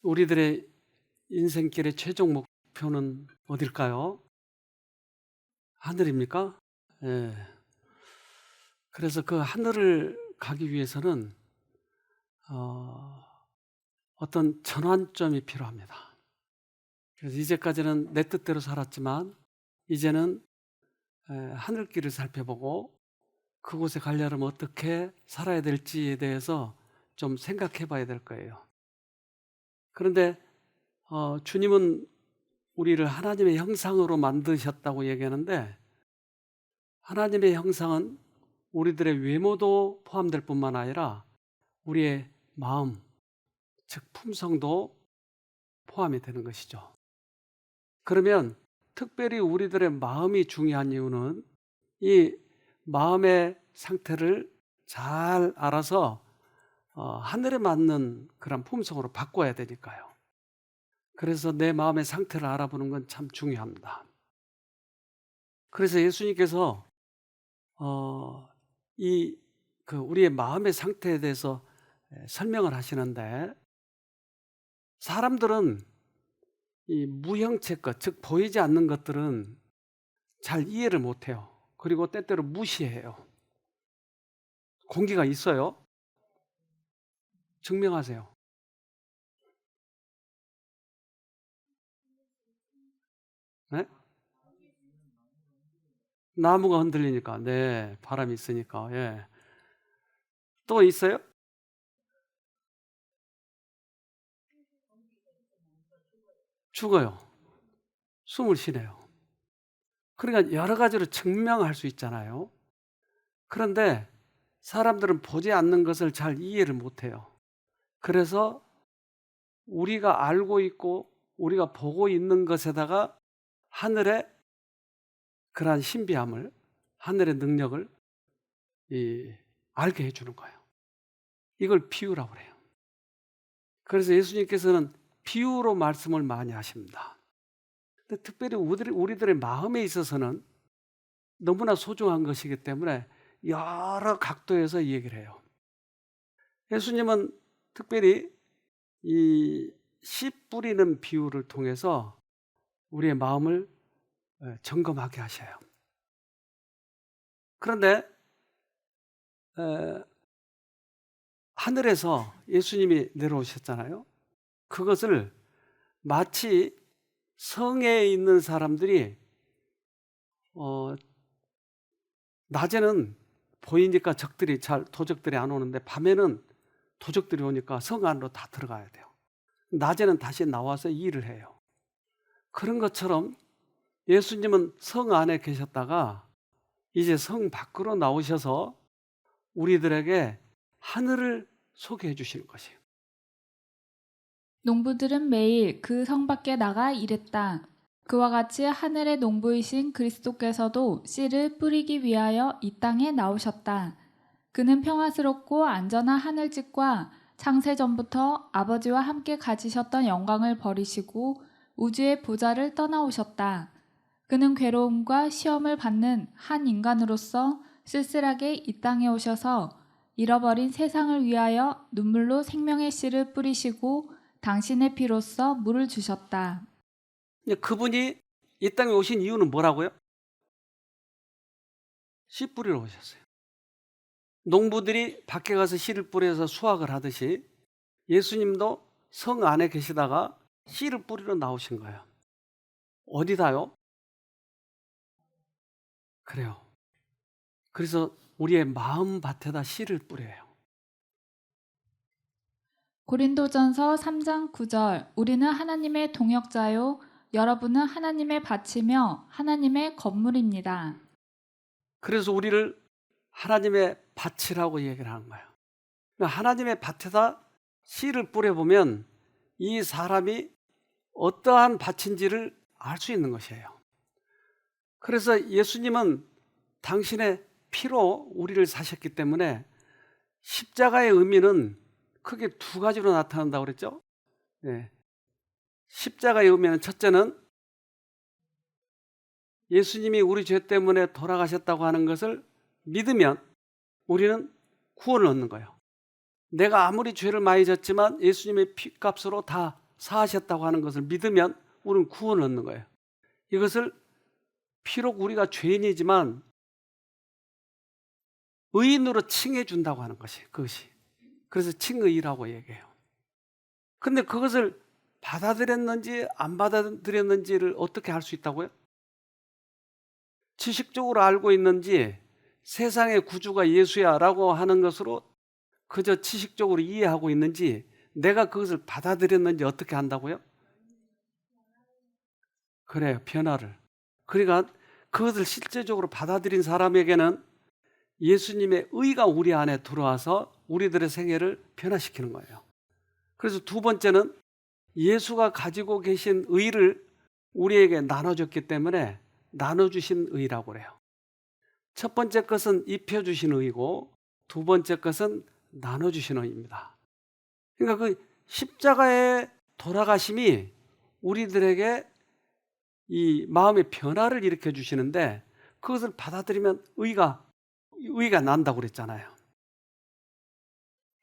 우리들의 인생길의 최종 목표는 어딜까요? 하늘입니까? 예. 그래서 그 하늘을 가기 위해서는 어, 어떤 전환점이 필요합니다. 그래서 이제까지는 내 뜻대로 살았지만 이제는 하늘길을 살펴보고 그곳에 가려면 어떻게 살아야 될지에 대해서 좀 생각해 봐야 될 거예요. 그런데 주님은 우리를 하나님의 형상으로 만드셨다고 얘기하는데, 하나님의 형상은 우리들의 외모도 포함될 뿐만 아니라 우리의 마음, 즉 품성도 포함이 되는 것이죠. 그러면 특별히 우리들의 마음이 중요한 이유는 이 마음의 상태를 잘 알아서 하늘에 맞는 그런 품성으로 바꿔야 되니까요. 그래서 내 마음의 상태를 알아보는 건 참 중요합니다. 그래서 예수님께서 우리의 마음의 상태에 대해서 설명을 하시는데, 사람들은 이 무형체 것, 즉 보이지 않는 것들은 잘 이해를 못해요. 그리고 때때로 무시해요. 공기가 있어요? 증명하세요. 네? 나무가 흔들리니까, 네, 바람이 있으니까. 예. 또 있어요? 죽어요. 숨을 쉬네요. 그러니까 여러 가지로 증명할 수 있잖아요. 그런데 사람들은 보지 않는 것을 잘 이해를 못해요. 그래서 우리가 알고 있고 우리가 보고 있는 것에다가 하늘의 그러한 신비함을, 하늘의 능력을 알게 해주는 거예요. 이걸 비유라고 그래요. 그래서 예수님께서는 비유로 말씀을 많이 하십니다. 근데 특별히 우리들의 마음에 있어서는 너무나 소중한 것이기 때문에 여러 각도에서 얘기를 해요. 예수님은 특별히 이 씨 뿌리는 비유를 통해서 우리의 마음을 점검하게 하셔요. 그런데 하늘에서 예수님이 내려오셨잖아요. 그것을 마치 성에 있는 사람들이 낮에는 보이니까 도적들이 안 오는데 밤에는 도적들이 오니까 성 안으로 다 들어가야 돼요. 낮에는 다시 나와서 일을 해요. 그런 것처럼 예수님은 성 안에 계셨다가 이제 성 밖으로 나오셔서 우리들에게 하늘을 소개해 주시는 것이에요. 농부들은 매일 그 성 밖에 나가 일했다. 그와 같이 하늘의 농부이신 그리스도께서도 씨를 뿌리기 위하여 이 땅에 나오셨다. 그는 평화스럽고 안전한 하늘집과 창세 전부터 아버지와 함께 가지셨던 영광을 버리시고 우주의 보좌를 떠나오셨다. 그는 괴로움과 시험을 받는 한 인간으로서 쓸쓸하게 이 땅에 오셔서 잃어버린 세상을 위하여 눈물로 생명의 씨를 뿌리시고 당신의 피로써 물을 주셨다. 그분이 이 땅에 오신 이유는 뭐라고요? 씨 뿌리러 오셨어요. 농부들이 밖에 가서 씨를 뿌려서 수확을 하듯이 예수님도 성 안에 계시다가 씨를 뿌리러 나오신 거예요. 어디다요? 그래요. 그래서 우리의 마음밭에다 씨를 뿌려요. 고린도전서 3장 9절 우리는 하나님의 동역자요 여러분은 하나님의 밭이며 하나님의 건물입니다. 그래서 우리를 하나님의 밭이라고 얘기를 하는 거예요. 그러니까 하나님의 밭에다 씨를 뿌려보면 이 사람이 어떠한 밭인지를 알 수 있는 것이에요. 그래서 예수님은 당신의 피로 우리를 사셨기 때문에 십자가의 의미는 크게 두 가지로 나타난다고 그랬죠. 네. 십자가의 의미는, 첫째는 예수님이 우리 죄 때문에 돌아가셨다고 하는 것을 믿으면 우리는 구원을 얻는 거예요. 내가 아무리 죄를 많이 졌지만 예수님의 피값으로 다 사하셨다고 하는 것을 믿으면 우리는 구원을 얻는 거예요. 이것을 비록 우리가 죄인이지만 의인으로 칭해 준다고 하는 것이 그것이. 그래서 칭의라고 얘기해요. 근데 그것을 받아들였는지 안 받아들였는지를 어떻게 알 수 있다고요? 지식적으로 알고 있는지 세상의 구주가 예수야 라고 하는 것으로 그저 지식적으로 이해하고 있는지 내가 그것을 받아들였는지 어떻게 한다고요? 그래요. 변화를. 그러니까 그것을 실제적으로 받아들인 사람에게는 예수님의 의가 우리 안에 들어와서 우리들의 생애를 변화시키는 거예요. 그래서 두 번째는 예수가 가지고 계신 의를 우리에게 나눠줬기 때문에 나눠주신 의라고 그래요. 첫 번째 것은 입혀주신 의고 두 번째 것은 나눠주신 의입니다. 그러니까 그 십자가의 돌아가심이 우리들에게 이 마음의 변화를 일으켜 주시는데 그것을 받아들이면 의가 난다고 그랬잖아요.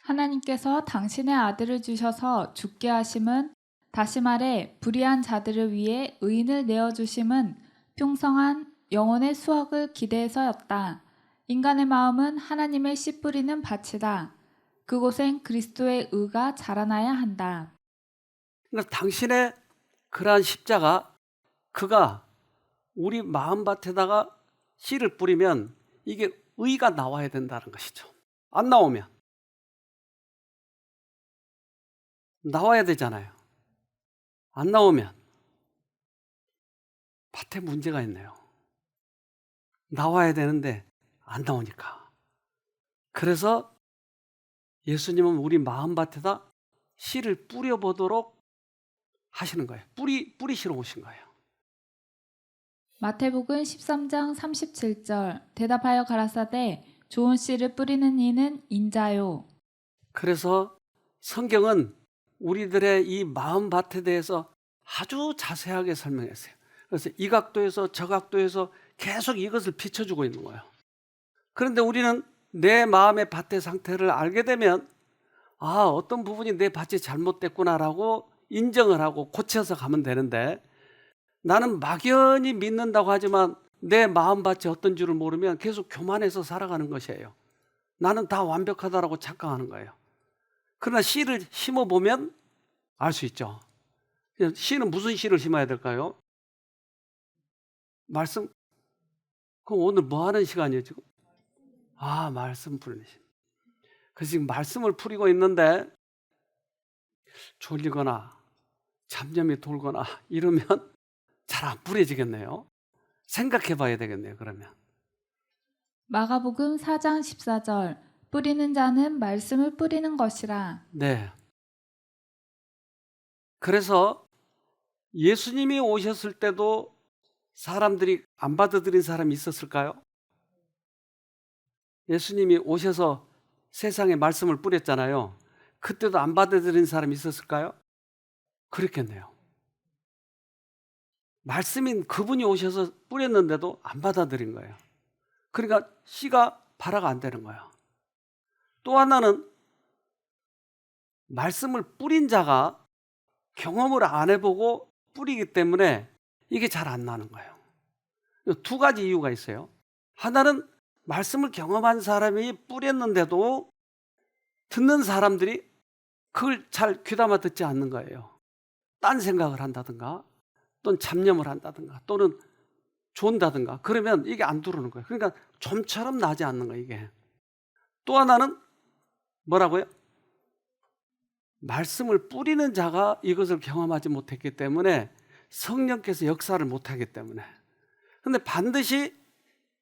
하나님께서 당신의 아들을 주셔서 죽게 하심은, 다시 말해 불의한 자들을 위해 의인을 내어주심은 풍성한 영혼의 수확을 기대해서였다. 인간의 마음은 하나님의 씨 뿌리는 밭이다. 그곳엔 그리스도의 의가 자라나야 한다. 그러니까 당신의 그러한 십자가, 그가 우리 마음밭에다가 씨를 뿌리면 이게 의가 나와야 된다는 것이죠. 안 나오면 나와야 되잖아요. 안 나오면 밭에 문제가 있네요. 나와야 되는데 안 나오니까. 그래서 예수님은 우리 마음밭에다 씨를 뿌려보도록 하시는 거예요. 뿌리시러 오신 거예요. 마태복음 13장 37절 대답하여 가라사대 좋은 씨를 뿌리는 이는 인자요. 그래서 성경은 우리들의 이 마음밭에 대해서 아주 자세하게 설명했어요. 그래서 이 각도에서 저 각도에서 계속 이것을 비춰주고 있는 거예요. 그런데 우리는 내 마음의 밭의 상태를 알게 되면 어떤 부분이 내 밭이 잘못됐구나라고 인정을 하고 고쳐서 가면 되는데, 나는 막연히 믿는다고 하지만 내 마음밭이 어떤 줄을 모르면 계속 교만해서 살아가는 것이에요. 나는 다 완벽하다라고 착각하는 거예요. 그러나 씨를 심어보면 알 수 있죠. 씨는 무슨 씨를 심어야 될까요? 말씀. 그럼 오늘 뭐 하는 시간이에요 지금? 말씀 풀는 시간. 그래서 지금 말씀을 풀이고 있는데 졸리거나 잡념이 돌거나 이러면 잘 안 뿌려지겠네요. 생각해 봐야 되겠네요. 그러면 마가복음 4장 14절 뿌리는 자는 말씀을 뿌리는 것이라. 네. 그래서 예수님이 오셨을 때도 사람들이 안 받아들인 사람이 있었을까요? 예수님이 오셔서 세상에 말씀을 뿌렸잖아요. 그때도 안 받아들인 사람이 있었을까요? 그렇겠네요. 말씀인 그분이 오셔서 뿌렸는데도 안 받아들인 거예요. 그러니까 씨가 발화가 안 되는 거예요. 또 하나는 말씀을 뿌린 자가 경험을 안 해보고 뿌리기 때문에 이게 잘 안 나는 거예요. 두 가지 이유가 있어요. 하나는 말씀을 경험한 사람이 뿌렸는데도 듣는 사람들이 그걸 잘 귀담아 듣지 않는 거예요. 딴 생각을 한다든가 또는 잡념을 한다든가 또는 존다든가 그러면 이게 안 들어오는 거예요. 그러니까 좀처럼 나지 않는 거예요. 이게. 또 하나는 뭐라고요? 말씀을 뿌리는 자가 이것을 경험하지 못했기 때문에 성령께서 역사를 못하기 때문에. 근데 반드시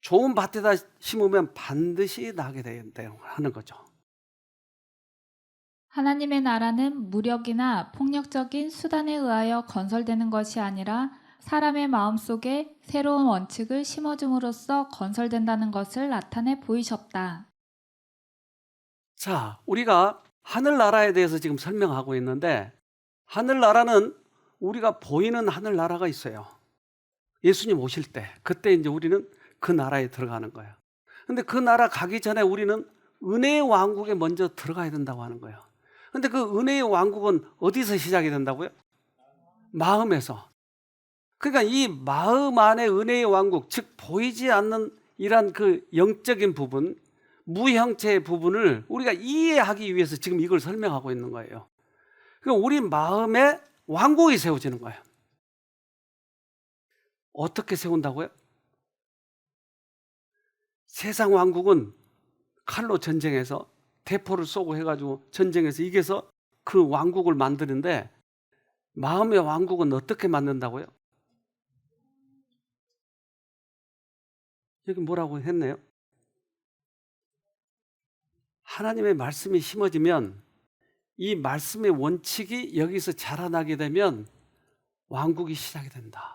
좋은 밭에다 심으면 반드시 나게 된다는 하는 거죠. 하나님의 나라는 무력이나 폭력적인 수단에 의하여 건설되는 것이 아니라 사람의 마음속에 새로운 원칙을 심어줌으로써 건설된다는 것을 나타내 보이셨다. 자, 우리가 하늘나라에 대해서 지금 설명하고 있는데 하늘나라는 우리가 보이는 하늘나라가 있어요. 예수님 오실 때 그때 이제 우리는 그 나라에 들어가는 거예요. 근데 그 나라 가기 전에 우리는 은혜의 왕국에 먼저 들어가야 된다고 하는 거예요. 근데 그 은혜의 왕국은 어디서 시작이 된다고요? 마음에서. 그러니까 이 마음 안에 은혜의 왕국, 즉 보이지 않는 이란 그 영적인 부분, 무형체의 부분을 우리가 이해하기 위해서 지금 이걸 설명하고 있는 거예요. 그러니까 우리 마음에 왕국이 세워지는 거예요. 어떻게 세운다고요? 세상 왕국은 칼로 전쟁해서 대포를 쏘고 해가지고 전쟁에서 이겨서 그 왕국을 만드는데, 마음의 왕국은 어떻게 만든다고요? 여기 뭐라고 했네요? 하나님의 말씀이 심어지면 이 말씀의 원칙이 여기서 자라나게 되면 왕국이 시작이 된다.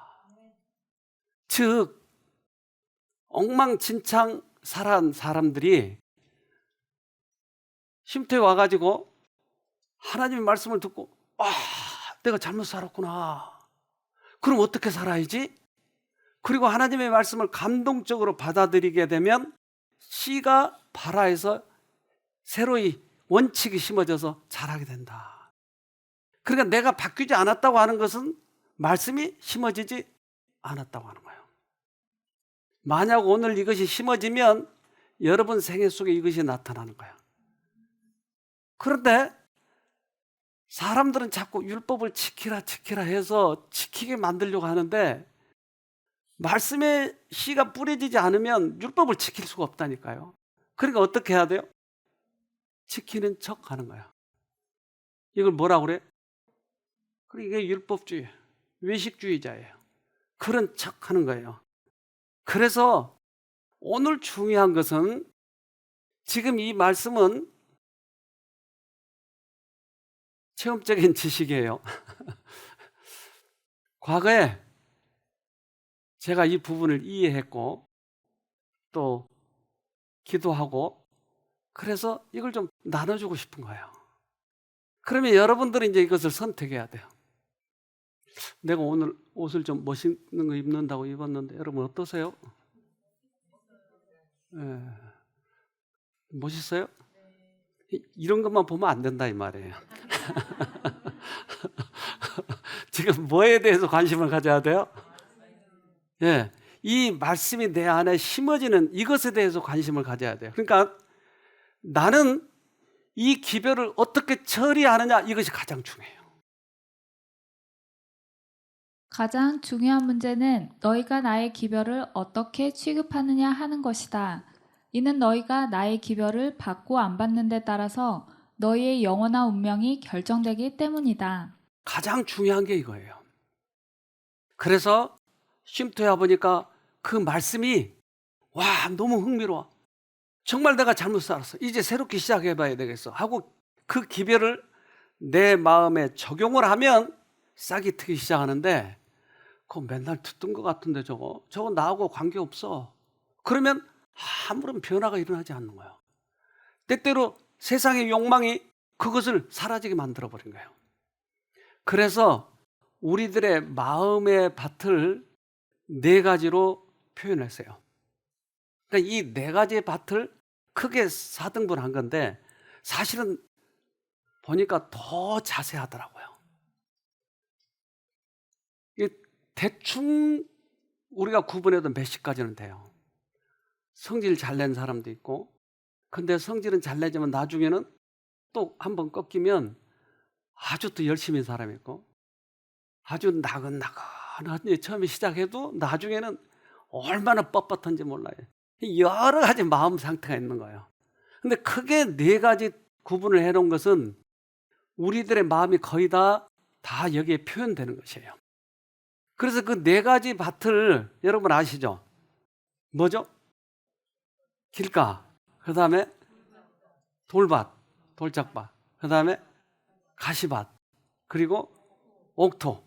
즉 엉망진창 살아온 사람들이 쉼터에 와가지고 하나님의 말씀을 듣고 내가 잘못 살았구나. 그럼 어떻게 살아야지? 그리고 하나님의 말씀을 감동적으로 받아들이게 되면 씨가 발아에서 새로이 원칙이 심어져서 자라게 된다. 그러니까 내가 바뀌지 않았다고 하는 것은 말씀이 심어지지 않았다고 하는 거예요. 만약 오늘 이것이 심어지면 여러분 생애 속에 이것이 나타나는 거예요. 그런데 사람들은 자꾸 율법을 지키라 해서 지키게 만들려고 하는데, 말씀의 씨가 뿌려지지 않으면 율법을 지킬 수가 없다니까요. 그러니까 어떻게 해야 돼요? 지키는 척 하는 거예요. 이걸 뭐라고 그래? 이게 율법주의, 외식주의자예요. 그런 척 하는 거예요. 그래서 오늘 중요한 것은, 지금 이 말씀은 체험적인 지식이에요. 과거에 제가 이 부분을 이해했고 또 기도하고, 그래서 이걸 좀 나눠주고 싶은 거예요. 그러면 여러분들은 이제 이것을 선택해야 돼요. 내가 오늘 옷을 좀 멋있는 거 입는다고 입었는데 여러분 어떠세요? 예. 멋있어요? 이런 것만 보면 안 된다 이 말이에요. 지금 뭐에 대해서 관심을 가져야 돼요? 예, 이 말씀이 내 안에 심어지는 이것에 대해서 관심을 가져야 돼요. 그러니까 나는 이 기별을 어떻게 처리하느냐, 이것이 가장 중요해요. 가장 중요한 문제는 너희가 나의 기별을 어떻게 취급하느냐 하는 것이다. 이는 너희가 나의 기별을 받고 안 받는 데 따라서 너희의 영원한 운명이 결정되기 때문이다. 가장 중요한 게 이거예요. 그래서 쉼터에 와보니까 그 말씀이 너무 흥미로워. 정말 내가 잘못 살았어. 이제 새롭게 시작해봐야 되겠어 하고 그 기별을 내 마음에 적용을 하면 싹이 트기 시작하는데, 그거 맨날 듣던 것 같은데 저거 나하고 관계없어. 그러면 아무런 변화가 일어나지 않는 거예요. 때때로 세상의 욕망이 그것을 사라지게 만들어버린 거예요. 그래서 우리들의 마음의 밭을 4가지로 표현했어요. 그러니까 이 4가지의 밭을 크게 4등분한 건데, 사실은 보니까 더 자세하더라고요. 대충 우리가 구분해도 몇십 가지는 돼요. 성질 잘 낸 사람도 있고, 근데 성질은 잘 내지만 나중에는 또 한번 꺾이면 아주 또 열심히 사람이 있고, 아주 나긋나긋하게 처음에 시작해도 나중에는 얼마나 뻣뻣한지 몰라요. 여러 가지 마음 상태가 있는 거예요. 근데 크게 4가지 구분을 해놓은 것은 우리들의 마음이 거의 다 여기에 표현되는 것이에요. 그래서 그 4가지 밭을 여러분 아시죠? 뭐죠? 길가, 그 다음에 돌밭, 돌짝밭, 그 다음에 가시밭, 그리고 옥토.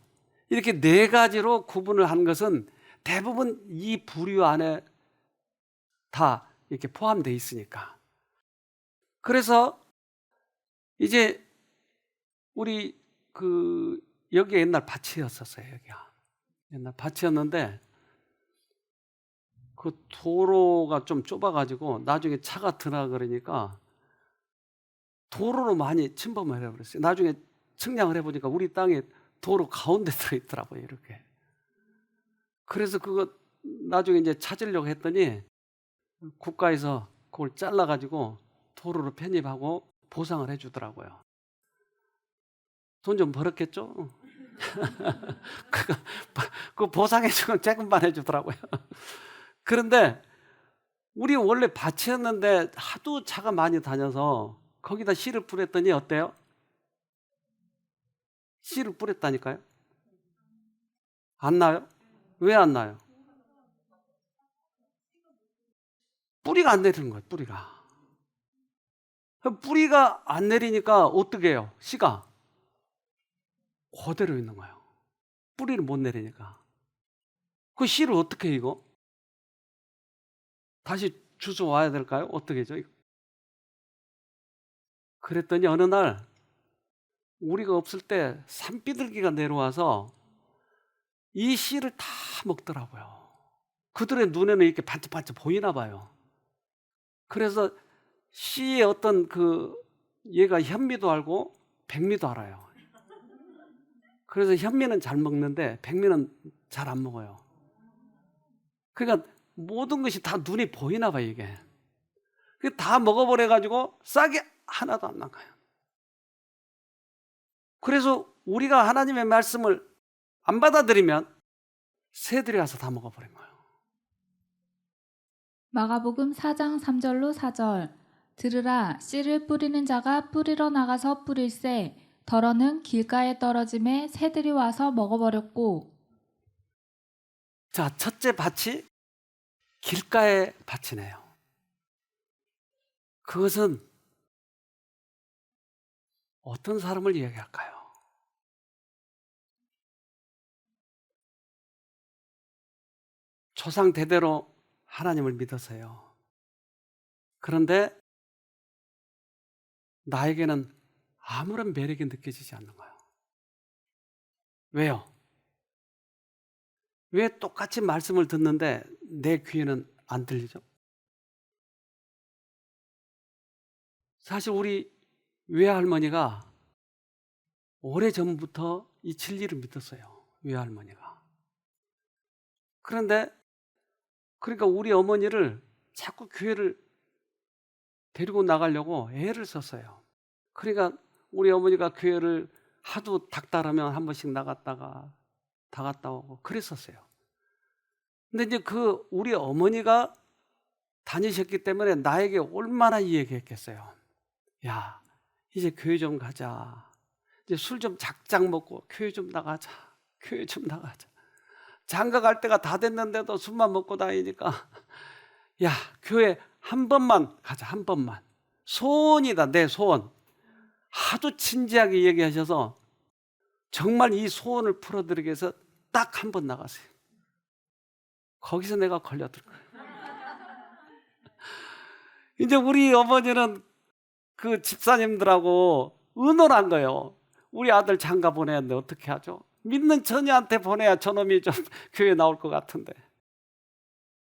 이렇게 4가지로 구분을 한 것은 대부분 이 부류 안에 다 이렇게 포함되어 있으니까. 그래서 이제 우리 여기가 옛날 밭이었었어요. 여기가 옛날 밭이었는데 그 도로가 좀 좁아가지고 나중에 차가 들어가 그러니까 도로로 많이 침범을 해버렸어요. 나중에 측량을 해보니까 우리 땅에 도로 가운데 들어있더라고요, 이렇게. 그래서 그거 나중에 이제 찾으려고 했더니 국가에서 그걸 잘라가지고 도로로 편입하고 보상을 해주더라고요. 돈 좀 벌었겠죠? 그 보상해주면 조금만 해주더라고요. 그런데 우리 원래 밭이었는데 하도 차가 많이 다녀서 거기다 씨를 뿌렸더니 어때요? 씨를 뿌렸다니까요? 안 나요? 왜 안 나요? 뿌리가 안 내리는 거예요, 뿌리가. 뿌리가 안 내리니까 어떻게 해요? 씨가 그대로 있는 거예요. 뿌리를 못 내리니까. 그 씨를 어떻게 해, 이거? 다시 주워 와야 될까요? 어떻게 해죠? 그랬더니 어느 날 우리가 없을 때 산비둘기가 내려와서 이 씨를 다 먹더라고요. 그들의 눈에는 이렇게 반짝반짝 보이나 봐요. 그래서 씨의 어떤 얘가 현미도 알고 백미도 알아요. 그래서 현미는 잘 먹는데 백미는 잘 안 먹어요. 그러니까 모든 것이 다 눈이 보이나 봐요, 이게. 다 먹어버려가지고 싹이 하나도 안 나가요. 그래서 우리가 하나님의 말씀을 안 받아들이면 새들이 와서 다 먹어버린 거예요. 마가복음 4장 3절로 4절. 들으라, 씨를 뿌리는 자가 뿌리러 나가서 뿌릴새 덜어는 길가에 떨어짐에 새들이 와서 먹어버렸고. 자, 첫째 밭이 길가의 밭이네요. 그것은 어떤 사람을 이야기할까요? 조상 대대로 하나님을 믿어서요. 그런데 나에게는 아무런 매력이 느껴지지 않는 거예요. 왜요? 왜 똑같이 말씀을 듣는데 내 귀에는 안 들리죠? 사실 우리 외할머니가 오래전부터 이 진리를 믿었어요. 외할머니가. 그런데 그러니까 우리 어머니를 자꾸 교회를 데리고 나가려고 애를 썼어요. 그러니까 우리 어머니가 교회를 하도 닥달하면 한 번씩 나갔다가 다 갔다 오고 그랬었어요. 근데 이제 우리 어머니가 다니셨기 때문에 나에게 얼마나 이 얘기했겠어요. 야, 이제 교회 좀 가자. 이제 술 좀 작작 먹고 교회 좀 나가자. 교회 좀 나가자. 장가 갈 때가 다 됐는데도 술만 먹고 다니니까 야, 교회 한 번만 가자. 한 번만. 소원이다, 내 소원. 하도 진지하게 얘기하셔서 정말 이 소원을 풀어드리기 위해서 딱 한 번 나가세요. 거기서 내가 걸려들 거예요. 이제 우리 어머니는 그 집사님들하고 의논한 거예요. 우리 아들 장가 보내야 하는데 어떻게 하죠? 믿는 처녀한테 보내야 저놈이 좀 교회 나올 것 같은데.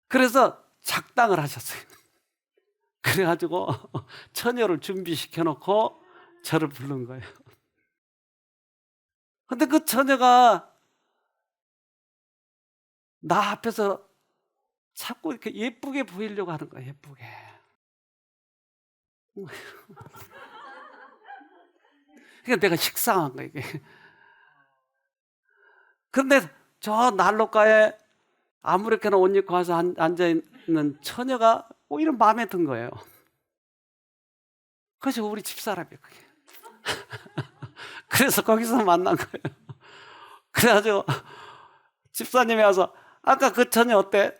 그래서 작당을 하셨어요. 그래가지고 처녀를 준비시켜 놓고 저를 부른 거예요. 근데 그 처녀가 나 앞에서 자꾸 이렇게 예쁘게 보이려고 하는 거예요. 예쁘게. 그러니까 내가 식상한 거예요, 이게. 그런데 저 난로가에 아무렇게나 옷 입고 와서 앉아있는 처녀가 오히려 마음에 든 거예요. 그래서 우리 집사람이에요, 그게. 그래서 거기서 만난 거예요. 그래가지고 집사님이 와서 아까 그 처녀 어때?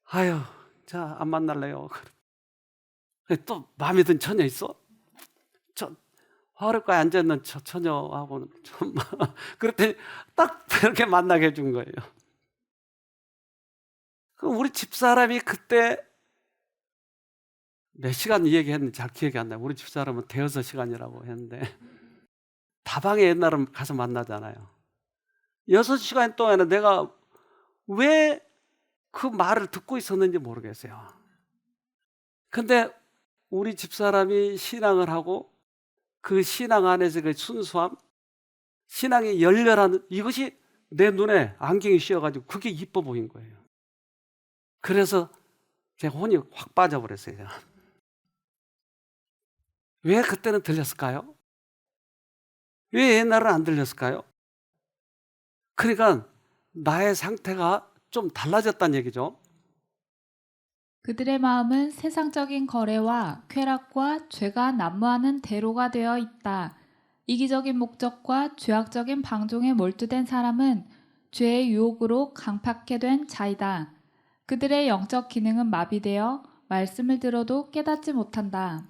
아유, 자, 안 만날래요. 또 마음에 든 처녀 있어? 저 화롯가에 앉아있는 처녀하고는 좀 그랬더니 딱 그렇게 만나게 해준 거예요. 우리 집사람이 그때 몇 시간 얘기했는지 잘 기억이 안 나요. 우리 집사람은 대여섯 시간이라고 했는데 다방에 옛날은 가서 만나잖아요. 6시간 동안에 내가 왜 그 말을 듣고 있었는지 모르겠어요. 근데 우리 집사람이 신앙을 하고 그 신앙 안에서 그 순수함, 신앙이 열렬한 이것이 내 눈에 안경이 씌어가지고 그게 이뻐 보인 거예요. 그래서 제 혼이 확 빠져버렸어요. 제가. 왜 그때는 들렸을까요? 왜 옛날은 안 들렸을까요? 그러니까 나의 상태가 좀 달라졌다는 얘기죠. 그들의 마음은 세상적인 거래와 쾌락과 죄가 난무하는 대로가 되어 있다. 이기적인 목적과 죄악적인 방종에 몰두된 사람은 죄의 유혹으로 강팍해 된 자이다. 그들의 영적 기능은 마비되어 말씀을 들어도 깨닫지 못한다.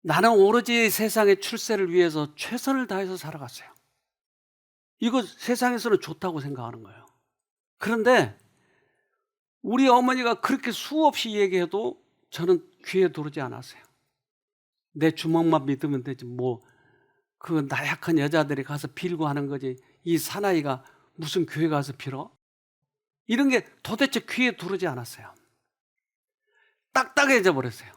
나는 오로지 세상의 출세를 위해서 최선을 다해서 살아갔어요. 이거 세상에서는 좋다고 생각하는 거예요. 그런데 우리 어머니가 그렇게 수없이 얘기해도 저는 귀에 들어오지 않았어요. 내 주먹만 믿으면 되지 그 나약한 여자들이 가서 빌고 하는 거지 이 사나이가 무슨 교회 가서 빌어? 이런 게 도대체 귀에 들어오지 않았어요. 딱딱해져 버렸어요.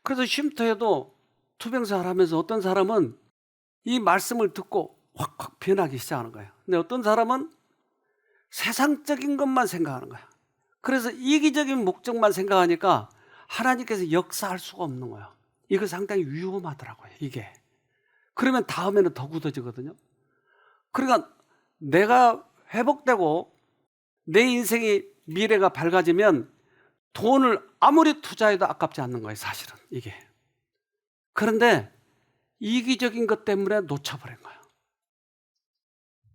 그래서 쉼터에도 투병생활 하면서 어떤 사람은 이 말씀을 듣고 확확 변하기 시작하는 거예요. 근데 어떤 사람은 세상적인 것만 생각하는 거예요. 그래서 이기적인 목적만 생각하니까 하나님께서 역사할 수가 없는 거예요. 이거 상당히 위험하더라고요, 이게. 그러면 다음에는 더 굳어지거든요. 그러니까 내가 회복되고 내 인생의 미래가 밝아지면 돈을 아무리 투자해도 아깝지 않는 거예요, 사실은 이게. 그런데 이기적인 것 때문에 놓쳐버린 거예요.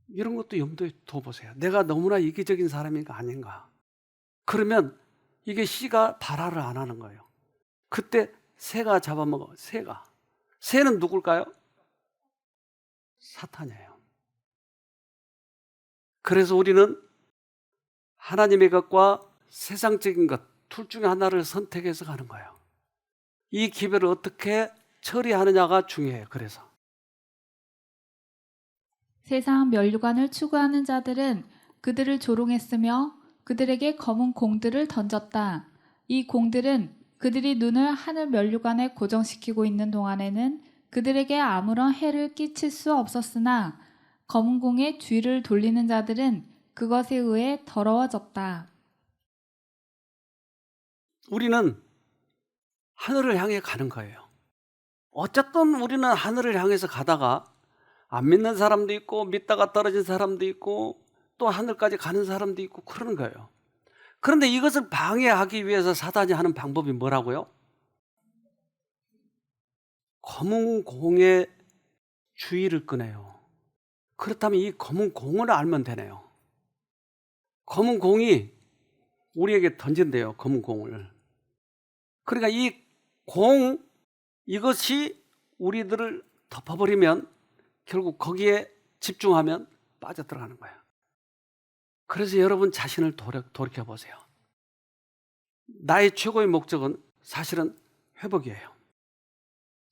이런 것도 염두에 둬보세요. 내가 너무나 이기적인 사람인가 아닌가. 그러면 이게 씨가 발화를 안 하는 거예요. 그때 새가 잡아먹어. 새는 누굴까요? 사탄이에요. 그래서 우리는 하나님의 것과 세상적인 것 둘 중에 하나를 선택해서 가는 거예요. 이 기별을 어떻게 처리하느냐가 중요해요. 그래서 세상 면류관을 추구하는 자들은 그들을 조롱했으며 그들에게 검은 공들을 던졌다. 이 공들은 그들이 눈을 하늘 면류관에 고정시키고 있는 동안에는 그들에게 아무런 해를 끼칠 수 없었으나 검은 공의 뒤를 돌리는 자들은 그것에 의해 더러워졌다. 우리는 하늘을 향해 가는 거예요. 어쨌든 우리는 하늘을 향해서 가다가 안 믿는 사람도 있고 믿다가 떨어진 사람도 있고 또 하늘까지 가는 사람도 있고 그러는 거예요. 그런데 이것을 방해하기 위해서 사단이 하는 방법이 뭐라고요? 검은 공의 주의를 끄네요. 그렇다면 이 검은 공을 알면 되네요. 검은 공이 우리에게 던진대요. 검은 공을. 그러니까 이 공, 이것이 우리들을 덮어버리면 결국 거기에 집중하면 빠져들어가는 거예요. 그래서 여러분 자신을 돌이켜보세요. 나의 최고의 목적은 사실은 회복이에요.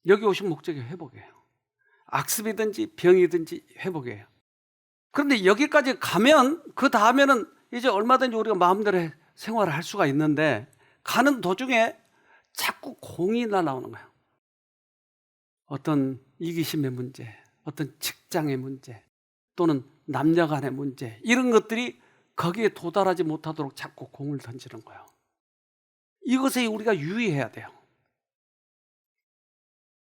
여기 오신 목적이 회복이에요. 악습이든지 병이든지 회복이에요. 그런데 여기까지 가면 그 다음에는 이제 얼마든지 우리가 마음대로 생활을 할 수가 있는데 가는 도중에 자꾸 공이 나오는 거예요. 어떤 이기심의 문제, 어떤 직장의 문제, 또는 남녀 간의 문제, 이런 것들이 거기에 도달하지 못하도록 자꾸 공을 던지는 거예요. 이것에 우리가 유의해야 돼요.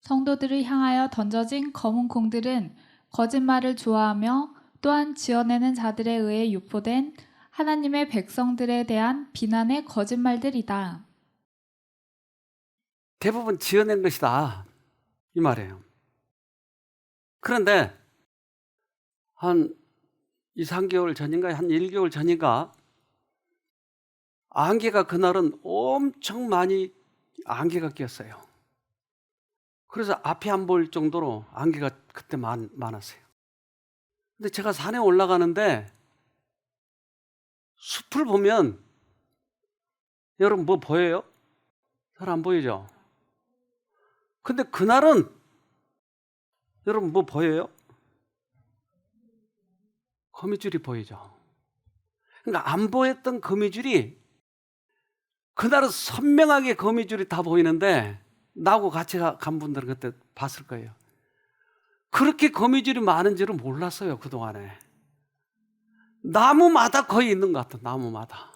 성도들을 향하여 던져진 검은 공들은 거짓말을 좋아하며 또한 지어내는 자들에 의해 유포된 하나님의 백성들에 대한 비난의 거짓말들이다. 대부분 지어낸 것이다, 이 말이에요. 그런데 한 2, 3개월 전인가 한 1개월 전인가 안개가 그날은 엄청 많이 안개가 꼈어요. 그래서 앞이 안 보일 정도로 안개가 그때 많았어요. 근데 제가 산에 올라가는데 숲을 보면 여러분 뭐 보여요? 잘 안 보이죠? 근데 그날은 여러분 뭐 보여요? 거미줄이 보이죠? 그러니까 안 보였던 거미줄이 그날은 선명하게 거미줄이 다 보이는데 나하고 같이 간 분들은 그때 봤을 거예요. 그렇게 거미줄이 많은 줄은 몰랐어요, 그동안에. 나무마다 거의 있는 것 같아, 나무마다.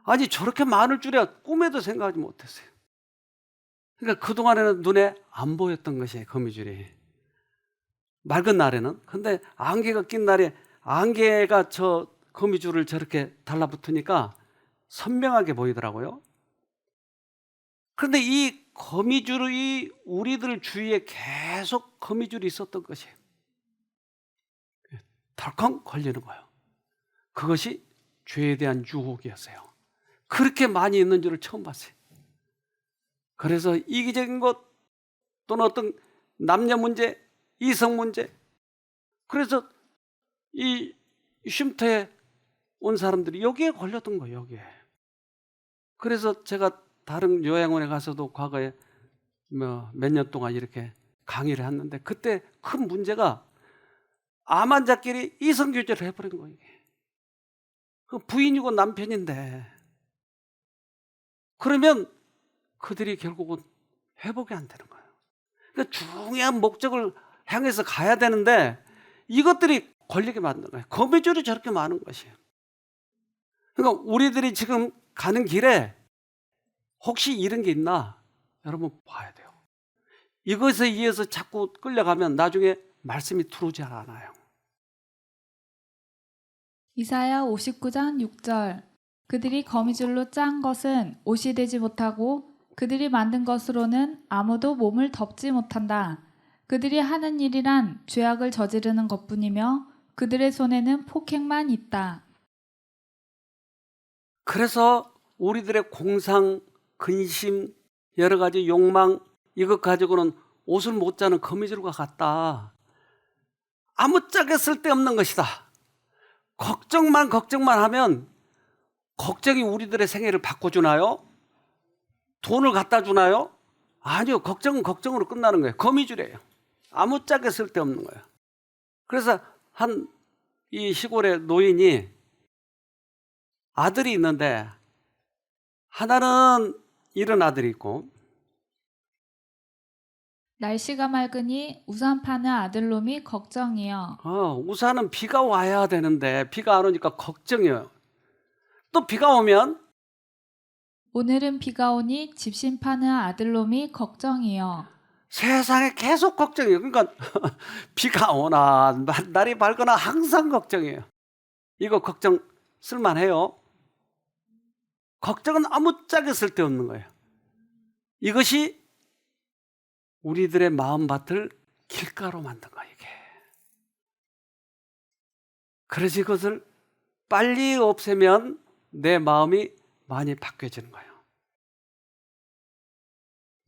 아니, 저렇게 많을 줄이야 꿈에도 생각하지 못했어요. 그러니까 그동안에는 눈에 안 보였던 것이에요, 거미줄이. 맑은 날에는. 근데 안개가 낀 날에 안개가 저 거미줄을 저렇게 달라붙으니까 선명하게 보이더라고요. 그런데 이 거미줄이 우리들 주위에 계속 거미줄이 있었던 것이에요. 덜컹 걸리는 거예요. 그것이 죄에 대한 유혹이었어요. 그렇게 많이 있는 줄을 처음 봤어요. 그래서 이기적인 것 또는 어떤 남녀 문제, 이성 문제, 그래서 이 쉼터에 온 사람들이 여기에 걸렸던 거예요, 여기에. 그래서 제가 다른 요양원에 가서도 과거에 몇 년 동안 이렇게 강의를 했는데, 그때 큰 문제가 암 환자끼리 이성교제를 해버린 거예요. 이게. 그 부인이고 남편인데, 그러면 그들이 결국은 회복이 안 되는 거예요. 그러니까 중요한 목적을 향해서 가야 되는데 이것들이 걸리게 만드는 거예요. 거미줄이 저렇게 많은 것이에요. 그러니까 우리들이 지금 가는 길에 혹시 이런 게 있나 여러분 봐야 돼요. 이것에 의해서 자꾸 끌려가면 나중에 말씀이 들어오지 않아요. 이사야 59장 6절. 그들이 거미줄로 짠 것은 옷이 되지 못하고 그들이 만든 것으로는 아무도 몸을 덮지 못한다. 그들이 하는 일이란 죄악을 저지르는 것뿐이며 그들의 손에는 폭행만 있다. 그래서 우리들의 공상, 근심, 여러 가지 욕망, 이것 가지고는 옷을 못 짜는 거미줄과 같다. 아무짝에 쓸데없는 것이다. 걱정만 하면 걱정이 우리들의 생애를 바꿔주나요? 돈을 갖다 주나요? 아니요. 걱정은 걱정으로 끝나는 거예요. 거미줄이에요. 아무짝에 쓸데없는 거예요. 그래서 이 시골의 노인이 아들이 있는데, 하나는 이런 아들이 있고, 날씨가 맑으니 우산 파는 아들놈이 걱정이요. 우산은 비가 와야 되는데 비가 안 오니까 걱정이에요. 또 비가 오면 오늘은 비가 오니 집신 파는 아들놈이 걱정이요. 세상에 계속 걱정이에요. 그러니까 비가 오나 날이 밝거나 항상 걱정이에요. 이거 걱정 쓸만해요? 걱정은 아무짝에 쓸데없는 거예요. 이것이 우리들의 마음밭을 길가로 만든 거예요, 이게. 그래서 이것을 빨리 없애면 내 마음이 많이 바뀌어지는 거예요.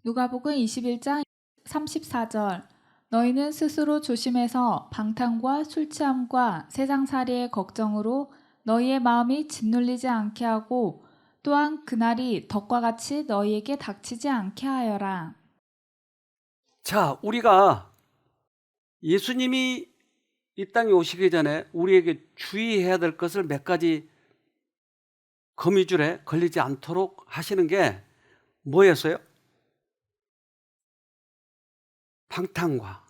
누가복음 21장 34절. 너희는 스스로 조심해서 방탕과 술 취함과 세상살이의 걱정으로 너희의 마음이 짓눌리지 않게 하고 또한 그날이 덕과 같이 너희에게 닥치지 않게 하여라. 자, 우리가 예수님이 이 땅에 오시기 전에 우리에게 주의해야 될 것을 몇 가지 거미줄에 걸리지 않도록 하시는 게 뭐였어요? 방탕과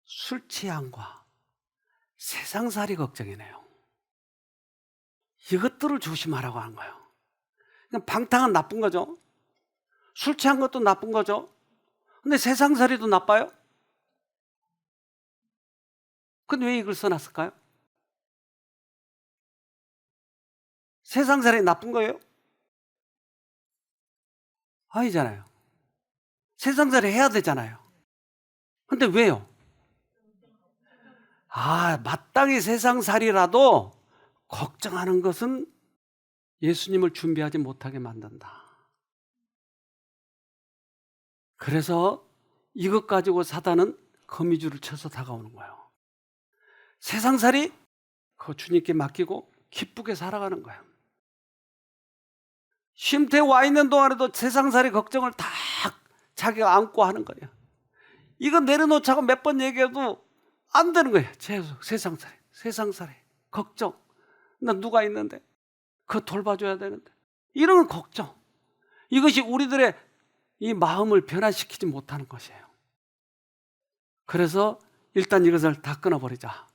술 취함과 세상살이 걱정이네요. 이것들을 조심하라고 하는 거예요. 그러니까 방탕은 나쁜 거죠. 술 취한 것도 나쁜 거죠. 근데 세상살이도 나빠요? 근데 왜 이걸 써놨을까요? 세상살이 나쁜 거예요? 아니잖아요. 세상살이 해야 되잖아요. 근데 왜요? 마땅히 세상살이라도 걱정하는 것은 예수님을 준비하지 못하게 만든다. 그래서 이것 가지고 사단은 거미줄을 쳐서 다가오는 거예요. 세상살이 그거 주님께 맡기고 기쁘게 살아가는 거예요. 쉼터에 와 있는 동안에도 세상살이 걱정을 다 자기가 안고 하는 거예요. 이거 내려놓자고 몇 번 얘기해도 안 되는 거예요. 계속 세상살이 걱정. 나 누가 있는데 그거 돌봐줘야 되는데 이런 걱정. 이것이 우리들의 이 마음을 변화시키지 못하는 것이에요. 그래서 일단 이것을 다 끊어버리자.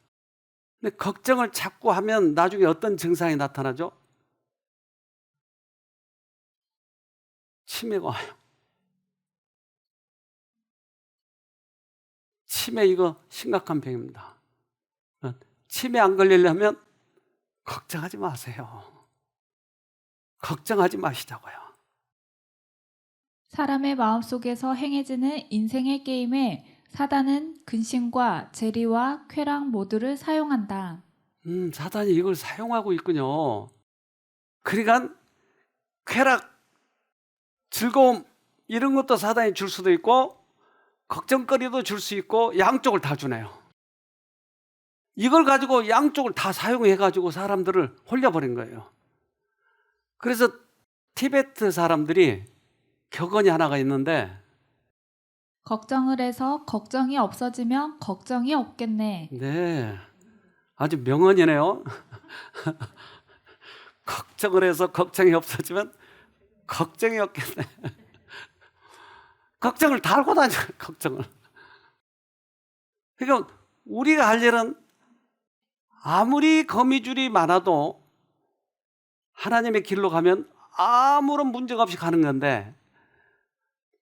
근데 걱정을 자꾸 하면 나중에 어떤 증상이 나타나죠? 치매가 와요. 치매 이거 심각한 병입니다. 치매 안 걸리려면 걱정하지 마세요. 걱정하지 마시자고요. 사람의 마음속에서 행해지는 인생의 게임에 사단은 근심과 재리와 쾌락 모두를 사용한다. 사단이 이걸 사용하고 있군요. 그러니까 쾌락, 즐거움 이런 것도 사단이 줄 수도 있고 걱정거리도 줄 수 있고 양쪽을 다 주네요. 이걸 가지고 양쪽을 다 사용해가지고 사람들을 홀려버린 거예요. 그래서 티베트 사람들이 격언이 하나가 있는데 걱정을 해서 걱정이 없어지면 걱정이 없겠네. 네, 아주 명언이네요. 걱정을 해서 걱정이 없어지면 걱정이 없겠네. 걱정을 달고 다녀, 걱정을. 그러니까 우리가 할 일은 아무리 거미줄이 많아도 하나님의 길로 가면 아무런 문제가 없이 가는 건데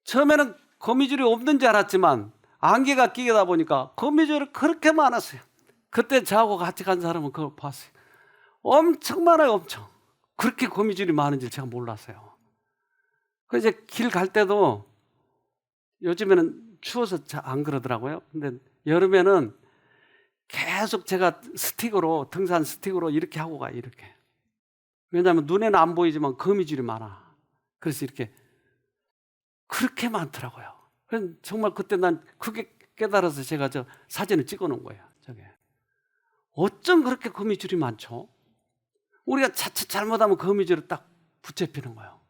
처음에는 거미줄이 없는 줄 알았지만 안개가 끼다 보니까 거미줄이 그렇게 많았어요. 그때 저하고 같이 간 사람은 그걸 봤어요. 엄청 많아요, 엄청. 그렇게 거미줄이 많은지 제가 몰랐어요. 그래서 이제 길 갈 때도 요즘에는 추워서 잘 안 그러더라고요. 근데 여름에는 계속 제가 스틱으로, 등산 스틱으로 이렇게 하고 가요, 이렇게. 왜냐하면 눈에는 안 보이지만 거미줄이 많아. 그래서 이렇게 그렇게 많더라고요. 그래서 정말 그때 난 그게 깨달아서 제가 저 사진을 찍어 놓은 거예요. 저게. 어쩜 그렇게 거미줄이 많죠? 우리가 자칫 잘못하면 거미줄을 딱 붙잡히는 거예요.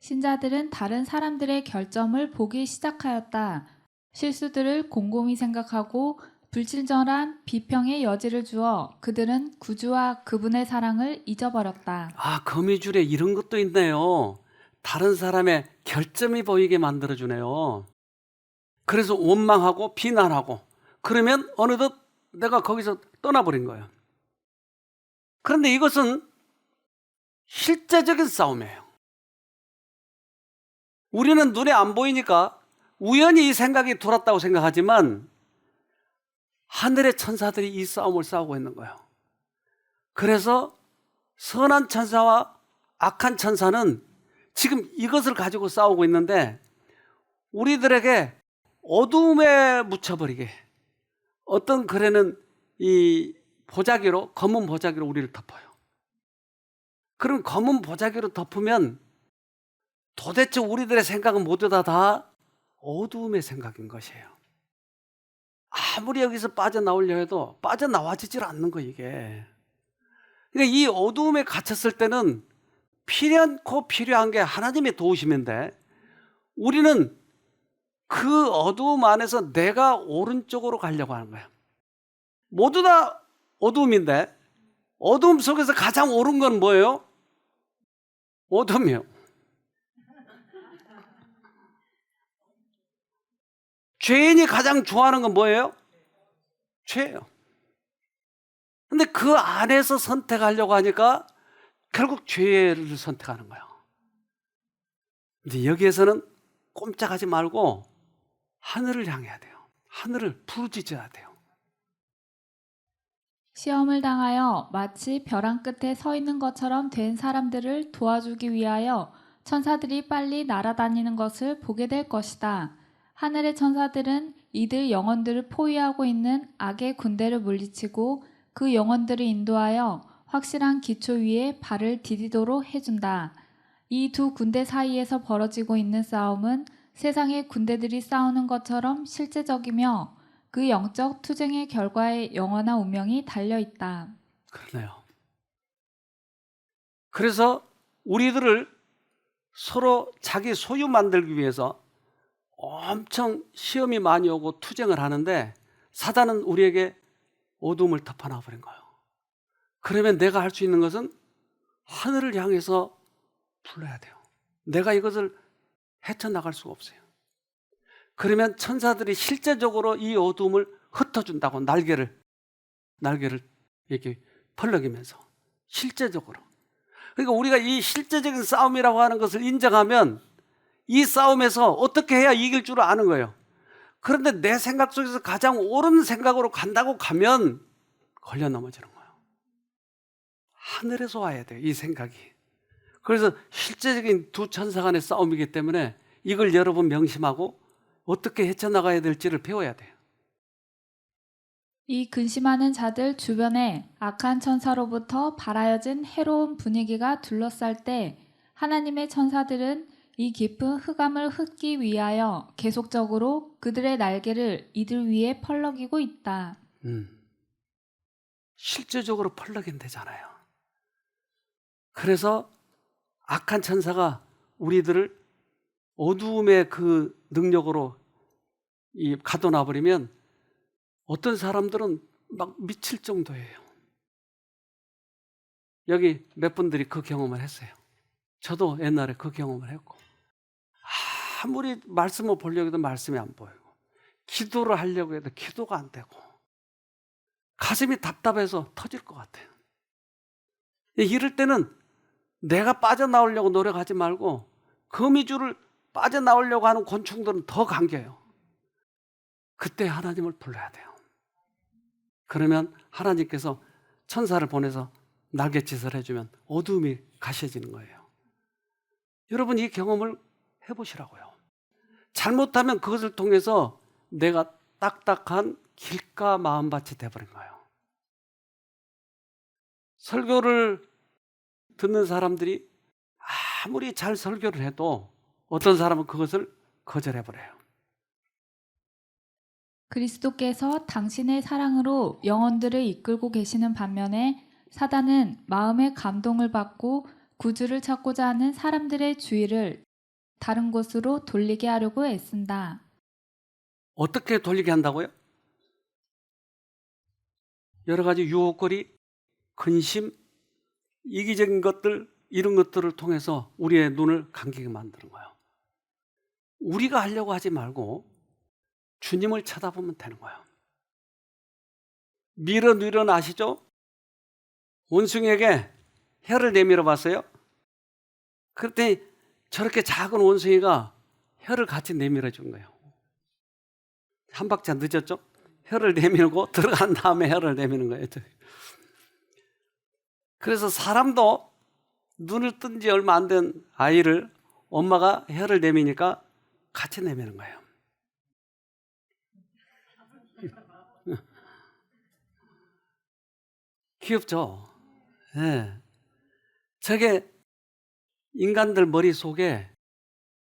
신자들은 다른 사람들의 결점을 보기 시작하였다. 실수들을 곰곰이 생각하고 불친절한 비평의 여지를 주어 그들은 구주와 그분의 사랑을 잊어버렸다. 아, 거미줄에 이런 것도 있네요. 다른 사람의 결점이 보이게 만들어주네요. 그래서 원망하고 비난하고 그러면 어느덧 내가 거기서 떠나버린 거예요. 그런데 이것은 실제적인 싸움이에요. 우리는 눈에 안 보이니까 우연히 이 생각이 돌았다고 생각하지만 하늘의 천사들이 이 싸움을 싸우고 있는 거예요. 그래서 선한 천사와 악한 천사는 지금 이것을 가지고 싸우고 있는데 우리들에게 어두움에 묻혀버리게 어떤 글에는 이 보자기로, 검은 보자기로 우리를 덮어요. 그럼 검은 보자기로 덮으면 도대체 우리들의 생각은 모두 다 어두움의 생각인 것이에요. 아무리 여기서 빠져나오려 해도 빠져나와지질 않는 거 이게. 그러니까 이 어두움에 갇혔을 때는 필요하고 필요한 게 하나님의 도우심인데 우리는 그 어두움 안에서 내가 오른쪽으로 가려고 하는 거예요. 모두 다 어두움인데 어두움 속에서 가장 옳은 건 뭐예요? 어둠이에요. 죄인이 가장 좋아하는 건 뭐예요? 죄예요. 근데 그 안에서 선택하려고 하니까 결국 죄를 선택하는 거예요. 이제 여기에서는 꼼짝하지 말고 하늘을 향해야 돼요. 하늘을 부르짖어야 돼요. 시험을 당하여 마치 벼랑 끝에 서 있는 것처럼 된 사람들을 도와주기 위하여 천사들이 빨리 날아다니는 것을 보게 될 것이다. 하늘의 천사들은 이들 영혼들을 포위하고 있는 악의 군대를 물리치고 그 영혼들을 인도하여 확실한 기초 위에 발을 디디도록 해준다. 이 두 군대 사이에서 벌어지고 있는 싸움은 세상의 군대들이 싸우는 것처럼 실제적이며 그 영적 투쟁의 결과에 영원한 운명이 달려있다. 그러네요. 그래서 우리들을 서로 자기 소유 만들기 위해서 엄청 시험이 많이 오고 투쟁을 하는데 사단은 우리에게 어둠을 덮어놔 버린 거예요. 그러면 내가 할 수 있는 것은 하늘을 향해서 불러야 돼요. 내가 이것을 헤쳐나갈 수가 없어요. 그러면 천사들이 실제적으로 이 어둠을 흩어준다고, 날개를 이렇게 펄럭이면서 실제적으로. 그러니까 우리가 이 실제적인 싸움이라고 하는 것을 인정하면 이 싸움에서 어떻게 해야 이길 줄 아는 거예요. 그런데 내 생각 속에서 가장 옳은 생각으로 간다고 가면 걸려 넘어지는 거예요. 하늘에서 와야 돼요, 이 생각이. 그래서 실제적인 두 천사 간의 싸움이기 때문에 이걸 여러분 명심하고 어떻게 헤쳐나가야 될지를 배워야 돼요. 이 근심하는 자들 주변에 악한 천사로부터 발하여진 해로운 분위기가 둘러쌀 때 하나님의 천사들은 이 깊은 흑암을 흩기 위하여 계속적으로 그들의 날개를 이들 위에 펄럭이고 있다. 실제적으로 펄럭인대잖아요. 그래서 악한 천사가 우리들을 어두움의 그 능력으로 가둬놔버리면 어떤 사람들은 막 미칠 정도예요. 여기 몇 분들이 그 경험을 했어요. 저도 옛날에 그 경험을 했고, 아무리 말씀을 보려고 해도 말씀이 안 보이고, 기도를 하려고 해도 기도가 안 되고, 가슴이 답답해서 터질 것 같아요. 이럴 때는 내가 빠져나오려고 노력하지 말고 거미줄을 빠져나오려고 하는 곤충들은 더 감겨요. 그때 하나님을 불러야 돼요. 그러면 하나님께서 천사를 보내서 날갯짓을 해주면 어둠이 가셔지는 거예요. 여러분, 이 경험을 해보시라고요. 잘못하면 그것을 통해서 내가 딱딱한 길가 마음밭이 돼버린 거예요. 설교를 듣는 사람들이 아무리 잘 설교를 해도 어떤 사람은 그것을 거절해버려요. 그리스도께서 당신의 사랑으로 영혼들을 이끌고 계시는 반면에 사단은 마음의 감동을 받고 구주를 찾고자 하는 사람들의 주의를 다른 곳으로 돌리게 하려고 애쓴다. 어떻게 돌리게 한다고요? 여러 가지 유혹거리, 근심, 이기적인 것들, 이런 것들을 통해서 우리의 눈을 감기게 만드는 거예요. 우리가 하려고 하지 말고 주님을 쳐다보면 되는 거예요. 밀어넣으려 아시죠? 원숭이에게 혀를 내밀어 봤어요. 그랬더니 저렇게 작은 원숭이가 혀를 같이 내밀어 준 거예요. 한 박자 늦었죠? 혀를 내밀고 들어간 다음에 혀를 내미는 거예요. 그래서 사람도 눈을 뜬 지 얼마 안 된 아이를 엄마가 혀를 내미니까 같이 내미는 거예요. 귀엽죠? 네. 저게 인간들 머릿속에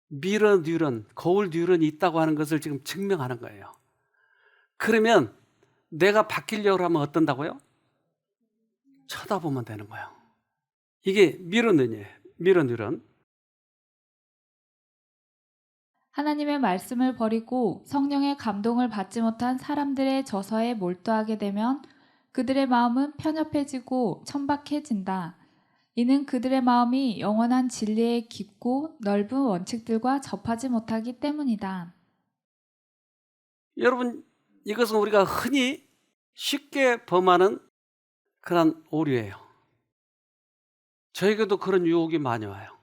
미러뉴런, 거울 뉴런이 있다고 하는 것을 지금 증명하는 거예요. 그러면 내가 바뀌려고 하면 어떤다고요? 쳐다보면 되는 거예요. 이게 미러뉴런이에요. 미러뉴런. 하나님의 말씀을 버리고 성령의 감동을 받지 못한 사람들의 저서에 몰두하게 되면 그들의 마음은 편협해지고 천박해진다. 이는 그들의 마음이 영원한 진리의 깊고 넓은 원칙들과 접하지 못하기 때문이다. 여러분, 이것은 우리가 흔히 쉽게 범하는 그런 오류예요. 저에게도 그런 유혹이 많이 와요.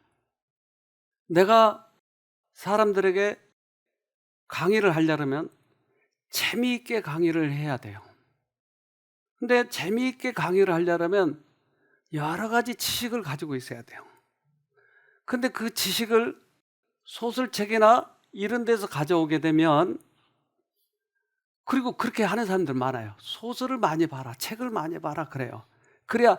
내가 사람들에게 강의를 하려면 재미있게 강의를 해야 돼요. 근데 재미있게 강의를 하려면 여러 가지 지식을 가지고 있어야 돼요. 근데 그 지식을 소설책이나 이런 데서 가져오게 되면, 그리고 그렇게 하는 사람들 많아요. 소설을 많이 봐라, 책을 많이 봐라 그래요. 그래야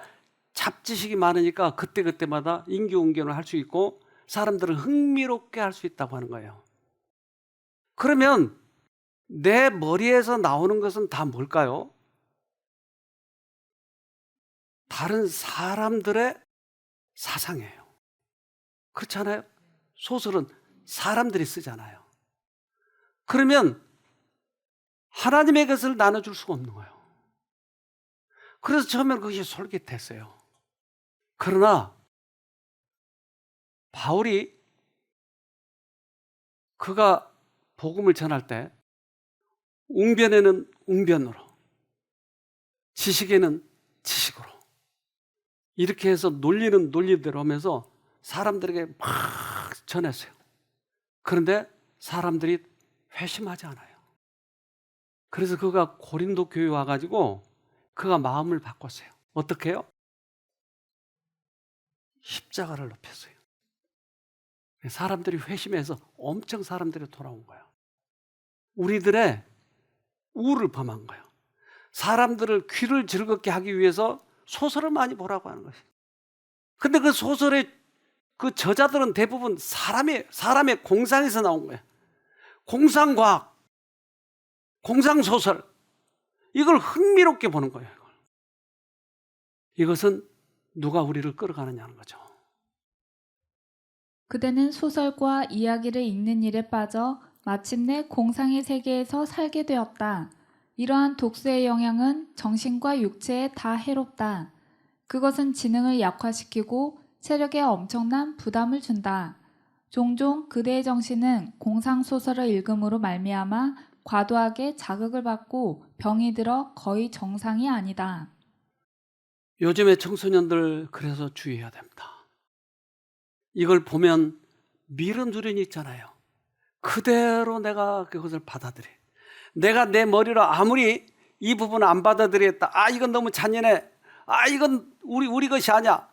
잡지식이 많으니까 그때그때마다 임기응변을 할 수 있고 사람들을 흥미롭게 할 수 있다고 하는 거예요. 그러면 내 머리에서 나오는 것은 다 뭘까요? 다른 사람들의 사상이에요. 그렇잖아요? 소설은 사람들이 쓰잖아요. 그러면 하나님의 것을 나눠줄 수가 없는 거예요. 그래서 처음에는 그것이 솔깃했어요. 그러나 바울이 그가 복음을 전할 때 웅변에는 웅변으로, 지식에는 지식으로 이렇게 해서 논리는 논리대로 하면서 사람들에게 막 전했어요. 그런데 사람들이 회심하지 않아요. 그래서 그가 고린도 교회에 와가지고 그가 마음을 바꿨어요. 어떻게 해요? 십자가를 높였어요. 사람들이 회심해서 엄청 사람들이 돌아온 거예요. 우리들의 우를 범한 거예요. 사람들을 귀를 즐겁게 하기 위해서 소설을 많이 보라고 하는 것이에요. 근데 그 소설의 그 저자들은 대부분 사람의 공상에서 나온 거예요. 공상과학, 공상소설, 이걸 흥미롭게 보는 거예요. 이것은 누가 우리를 끌어가느냐는 거죠. 그대는 소설과 이야기를 읽는 일에 빠져 마침내 공상의 세계에서 살게 되었다. 이러한 독서의 영향은 정신과 육체에 다 해롭다. 그것은 지능을 약화시키고 체력에 엄청난 부담을 준다. 종종 그대의 정신은 공상소설을 읽음으로 말미암아 과도하게 자극을 받고 병이 들어 거의 정상이 아니다. 요즘의 청소년들 그래서 주의해야 됩니다. 이걸 보면 미련두련이 있잖아요. 그대로 내가 그것을 받아들여. 내가 내 머리로 아무리 이 부분을 안 받아들였다. 아, 이건 너무 잔인해. 아, 이건 우리 것이 아니야.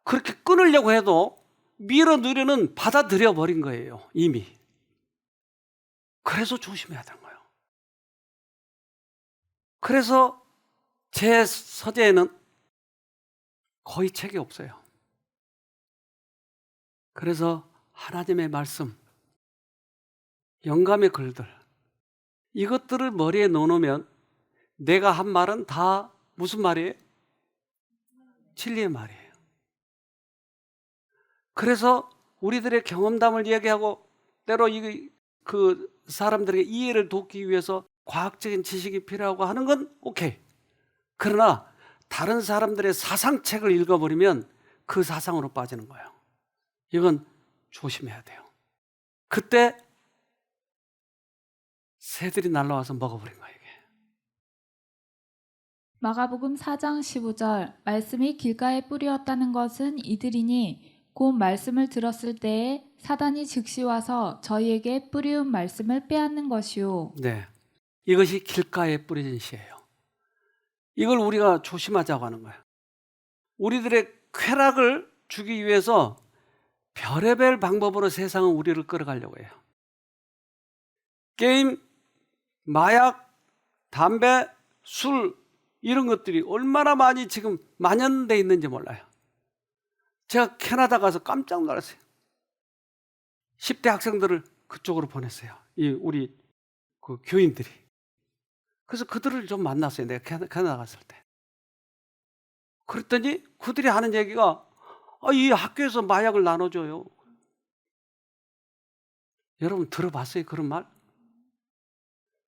그렇게 끊으려고 해도 미련두련은 받아들여 버린 거예요, 이미. 그래서 조심해야 되는 거예요. 그래서 제 서재에는 거의 책이 없어요. 그래서 하나님의 말씀, 영감의 글들, 이것들을 머리에 넣어놓으면 내가 한 말은 다 무슨 말이에요? 진리의 말이에요. 그래서 우리들의 경험담을 이야기하고 때로 그 사람들에게 이해를 돕기 위해서 과학적인 지식이 필요하고 하는 건 오케이. 그러나 다른 사람들의 사상책을 읽어버리면 그 사상으로 빠지는 거예요. 이건 조심해야 돼요. 그때 새들이 날라와서 먹어버린 거예요. 이게. 마가복음 4장 15절 말씀이 길가에 뿌리었다는 것은 이들이니 곧 말씀을 들었을 때에 사단이 즉시 와서 저희에게 뿌리운 말씀을 빼앗는 것이요. 네, 이것이 길가에 뿌려진 씨예요. 이걸 우리가 조심하자고 하는 거예요. 우리들의 쾌락을 주기 위해서 별의별 방법으로 세상은 우리를 끌어가려고 해요. 게임, 마약, 담배, 술 이런 것들이 얼마나 많이 지금 만연돼 있는지 몰라요. 제가 캐나다 가서 깜짝 놀랐어요. 10대 학생들을 그쪽으로 보냈어요. 우리 그 교인들이. 그래서 그들을 좀 만났어요. 내가 캐나다 갔을 때. 그랬더니 그들이 하는 얘기가 이 학교에서 마약을 나눠줘요. 여러분 들어봤어요? 그런 말?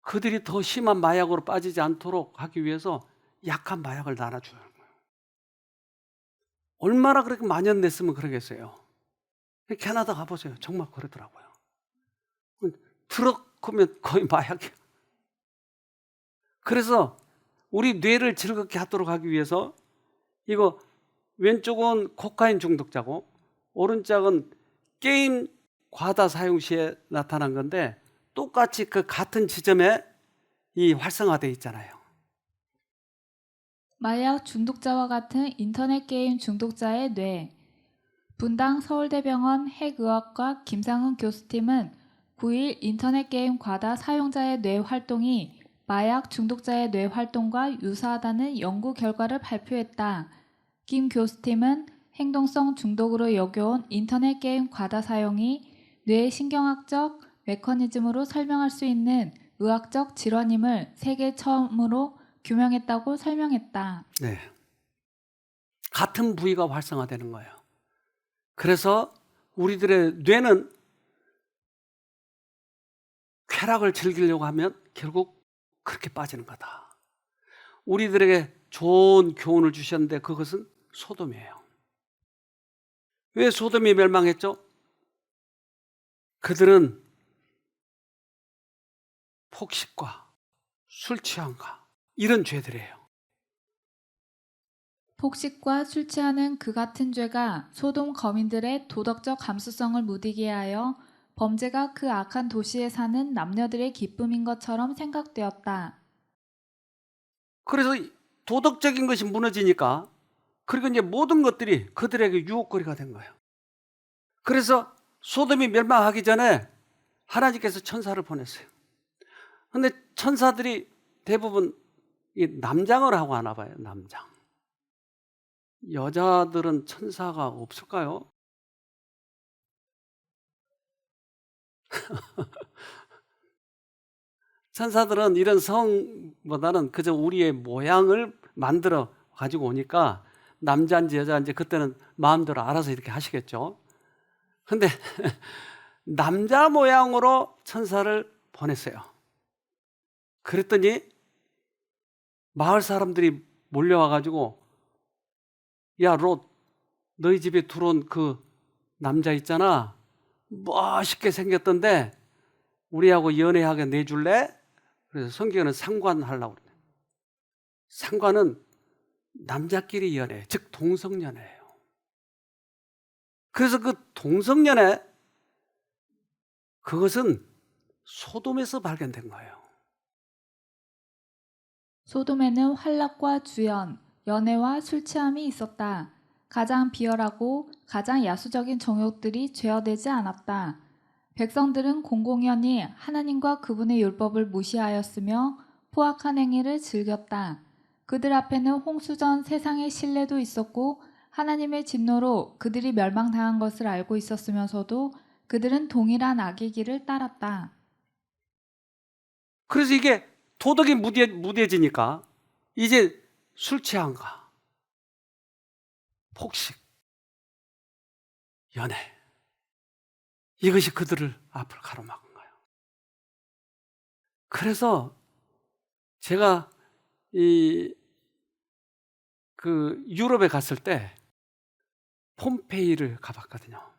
그들이 더 심한 마약으로 빠지지 않도록 하기 위해서 약한 마약을 나눠주는 거예요. 얼마나 그렇게 만연됐으면 그러겠어요. 캐나다 가보세요. 정말 그러더라고요. 트럭하면 거의 마약이에요. 그래서 우리 뇌를 즐겁게 하도록 하기 위해서 이거 왼쪽은 코카인 중독자고 오른쪽은 게임 과다 사용 시에 나타난 건데 똑같이 그 같은 지점에 이 활성화되어 있잖아요. 마약 중독자와 같은 인터넷 게임 중독자의 뇌. 분당 서울대병원 핵의학과 김상훈 교수팀은 9일 인터넷 게임 과다 사용자의 뇌 활동이 마약 중독자의 뇌 활동과 유사하다는 연구 결과를 발표했다. 김 교수팀은 행동성 중독으로 여겨온 인터넷 게임 과다 사용이 뇌의 신경학적 메커니즘으로 설명할 수 있는 의학적 질환임을 세계 처음으로 규명했다고 설명했다. 네, 같은 부위가 활성화되는 거예요. 그래서 우리들의 뇌는 쾌락을 즐기려고 하면 결국 그렇게 빠지는 거다. 우리들에게 좋은 교훈을 주셨는데 그것은 소돔이에요. 왜 소돔이 멸망했죠? 그들은 폭식과 술 취함과 이런 죄들이에요. 폭식과 술 취하는 그 같은 죄가 소돔 거민들의 도덕적 감수성을 무디게 하여 범죄가 그 악한 도시에 사는 남녀들의 기쁨인 것처럼 생각되었다. 그래서 도덕적인 것이 무너지니까 그리고 이제 모든 것들이 그들에게 유혹거리가 된 거예요. 그래서 소돔이 멸망하기 전에 하나님께서 천사를 보냈어요. 근데 천사들이 대부분 이 남장을 하고 하나 봐요. 남장. 여자들은 천사가 없을까요? 천사들은 이런 성보다는 그저 우리의 모양을 만들어 가지고 오니까 남자인지 여자인지 그때는 마음대로 알아서 이렇게 하시겠죠. 근데 남자 모양으로 천사를 보냈어요. 그랬더니 마을 사람들이 몰려와 가지고 야, 롯, 너희 집에 들어온 그 남자 있잖아. 멋있게 생겼던데 우리하고 연애하게 내줄래? 그래서 성경에는 상관하려고 그래요. 상관은 남자끼리 연애, 즉 동성연애예요. 그래서 그 동성연애 그것은 소돔에서 발견된 거예요. 소돔에는 환락과 주연, 연애와 술 취함이 있었다. 가장 비열하고 가장 야수적인 정욕들이 제어되지 않았다. 백성들은 공공연히 하나님과 그분의 율법을 무시하였으며 포악한 행위를 즐겼다. 그들 앞에는 홍수전 세상의 신뢰도 있었고 하나님의 진노로 그들이 멸망당한 것을 알고 있었으면서도 그들은 동일한 악의 길을 따랐다. 그래서 이게 도덕이 무뎌지니까 이제 술 취함과 폭식, 연애 이것이 그들을 앞을 가로막은 거예요. 그래서 제가 유럽에 갔을 때 폼페이를 가봤거든요.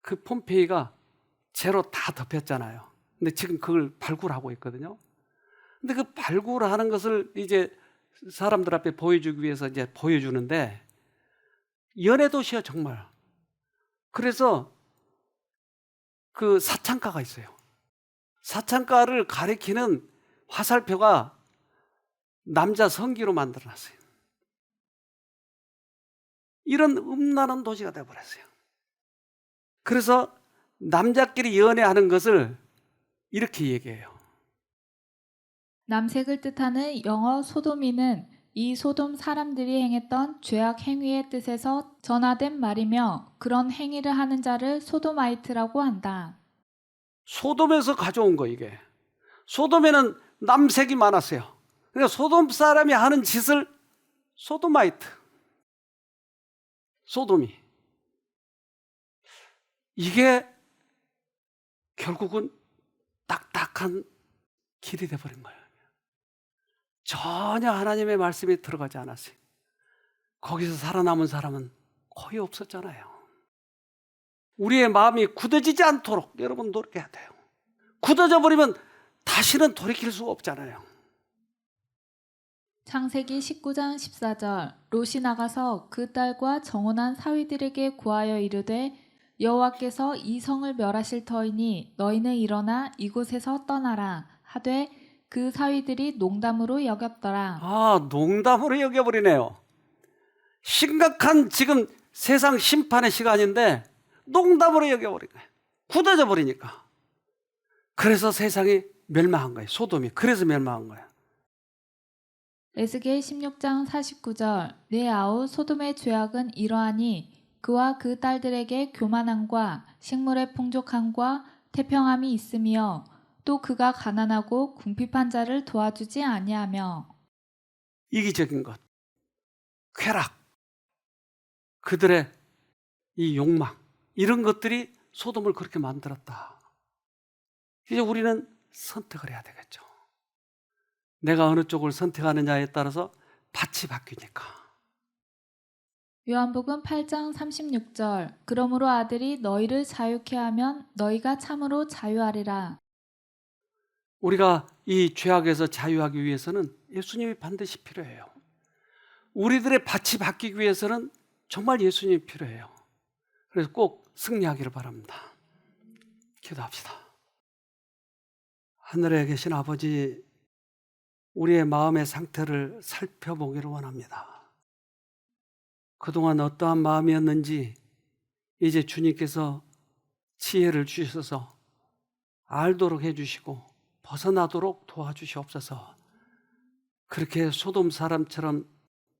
그 폼페이가 재로 다 덮였잖아요. 근데 지금 그걸 발굴하고 있거든요. 근데 그 발굴하는 것을 이제 사람들 앞에 보여주기 위해서 이제 보여주는데 연애 도시야 정말. 그래서 그 사창가가 있어요. 사창가를 가리키는 화살표가 남자 성기로 만들어놨어요. 이런 음란한 도시가 되어버렸어요. 그래서 남자끼리 연애하는 것을 이렇게 얘기해요. 남색을 뜻하는 영어 소돔이는 이 소돔 사람들이 행했던 죄악 행위의 뜻에서 전화된 말이며 그런 행위를 하는 자를 소도마이트라고 한다. 소돔에서 가져온 거 이게. 소돔에는 남색이 많았어요. 그러니까 소돔 사람이 하는 짓을 소도마이트, 소돔이. 이게 결국은 딱딱한 길이 돼버린 거예요. 전혀 하나님의 말씀이 들어가지 않았어요. 거기서 살아남은 사람은 거의 없었잖아요. 우리의 마음이 굳어지지 않도록 여러분 노력해야 돼요. 굳어져 버리면 다시는 돌이킬 수가 없잖아요. 창세기 19장 14절 롯이 나가서 그 딸과 정혼한 사위들에게 구하여 이르되 여호와께서 이 성을 멸하실 터이니 너희는 일어나 이곳에서 떠나라 하되 그 사위들이 농담으로 여겼더라. 아, 농담으로 여겨버리네요. 심각한 지금 세상 심판의 시간인데 농담으로 여겨버린 거예요. 굳어져 버리니까. 그래서 세상이 멸망한 거예요. 소돔이. 그래서 멸망한 거예요. 에스겔 16장 49절 내 아우 소돔의 죄악은 이러하니 그와 그 딸들에게 교만함과 식물의 풍족함과 태평함이 있으며 또 그가 가난하고 궁핍한 자를 도와주지 아니하며. 이기적인 것, 쾌락, 그들의 이 욕망 이런 것들이 소돔을 그렇게 만들었다. 이제 우리는 선택을 해야 되겠죠. 내가 어느 쪽을 선택하느냐에 따라서 밭이 바뀌니까. 요한복음 8장 36절 그러므로 아들이 너희를 자유케 하면 너희가 참으로 자유하리라. 우리가 이 죄악에서 자유하기 위해서는 예수님이 반드시 필요해요. 우리들의 밭이 바뀌기 위해서는 정말 예수님이 필요해요. 그래서 꼭 승리하기를 바랍니다. 기도합시다. 하늘에 계신 아버지, 우리의 마음의 상태를 살펴보기를 원합니다. 그동안 어떠한 마음이었는지 이제 주님께서 지혜를 주셔서 알도록 해주시고 벗어나도록 도와주시옵소서. 그렇게 소돔 사람처럼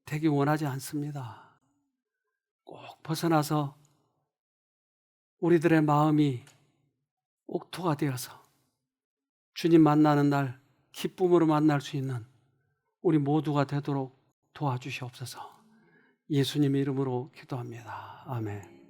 되기 원하지 않습니다. 꼭 벗어나서 우리들의 마음이 옥토가 되어서 주님 만나는 날 기쁨으로 만날 수 있는 우리 모두가 되도록 도와주시옵소서. 예수님의 이름으로 기도합니다. 아멘.